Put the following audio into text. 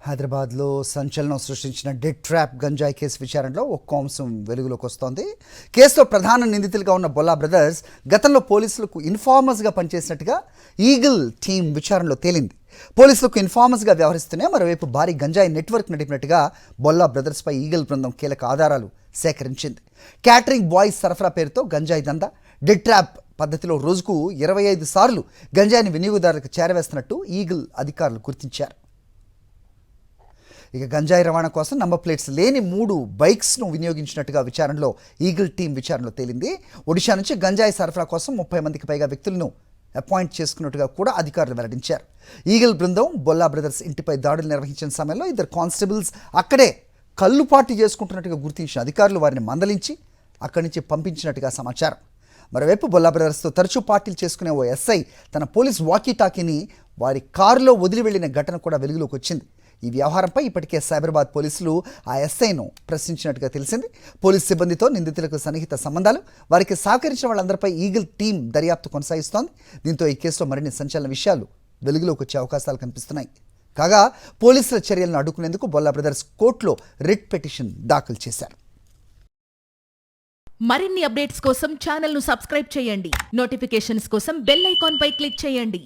హైదరాబాద్లో సంచలనం సృష్టించిన డెడ్ ట్రాప్ గంజాయి కేసు విచారణలో ఒక అంశం వెలుగులోకి వస్తోంది. కేసులో ప్రధాన నిందితులుగా ఉన్న బొల్లా బ్రదర్స్ గతంలో పోలీసులకు ఇన్ఫార్మర్స్గా పనిచేసినట్టుగా ఈగిల్ టీం విచారణలో తేలింది. పోలీసులకు ఇన్ఫార్మర్స్గా వ్యవహరిస్తూనే మరోవైపు భారీ గంజాయి నెట్వర్క్ నడిపినట్టుగా బొల్లా బ్రదర్స్పై ఈగిల్ బృందం కీలక ఆధారాలు సేకరించింది. క్యాటరింగ్ బాయ్స్ సరఫరా పేరుతో గంజాయి దందా, డెడ్ ట్రాప్ పద్ధతిలో రోజుకు 25 సార్లు గంజాయిని వినియోగదారులకు చేరవేస్తున్నట్టు ఈగిల్ అధికారులు గుర్తించారు. ఇక గంజాయి రవాణా కోసం నంబర్ ప్లేట్స్ లేని 3 బైక్స్ను వినియోగించినట్టుగా విచారణలో ఈగిల్ టీం విచారణలో తేలింది. ఒడిషా నుంచి గంజాయి సరఫరా కోసం 30 మందికి పైగా వ్యక్తులను అపాయింట్ చేసుకున్నట్టుగా కూడా అధికారులు వెల్లడించారు. ఈగిల్ బృందం బొల్లా బ్రదర్స్ ఇంటిపై దాడులు నిర్వహించిన సమయంలో 2 కానిస్టేబుల్స్ అక్కడే కళ్ళు పార్టీ చేసుకుంటున్నట్టుగా గుర్తించిన అధికారులు వారిని మందలించి అక్కడి నుంచి పంపించినట్టుగా సమాచారం. మరోవైపు బొల్లా బ్రదర్స్తో తరచూ పార్టీలు చేసుకునే ఓ ఎస్ఐ తన పోలీస్ వాకీటాకీని వారి కారులో వదిలి వెళ్లిన ఘటన కూడా వెలుగులోకి వచ్చింది. ఈ వ్యవహారంపై ఇప్పటికే సైబరాబాద్ పోలీసులు ఆ ఎస్ఐను ప్రశ్నించినట్టుగా తెలిసింది. పోలీస్ సిబ్బందితో నిందితులకు సన్నిహిత సంబంధాలు, వారికి సహకరించిన వాళ్ళందరిపై ఈగిల్ టీం దర్యాప్తు కొనసాగిస్తోంది. దీంతో ఈ కేసులో మరిన్ని సంచలన విషయాలు వెలుగులోకి వచ్చే అవకాశాలు కనిపిస్తున్నాయి. కాగా పోలీసుల చర్యలను అడ్డుకునేందుకు బొల్లా బ్రదర్స్ కోర్టులో రిట్ పిటిషన్ దాఖలు చేశారు. మరిన్ని అప్డేట్స్ కోసం ఛానల్ను సబ్స్క్రైబ్ చేయండి. నోటిఫికేషన్స్ కోసం బెల్ ఐకాన్ పై క్లిక్ చేయండి.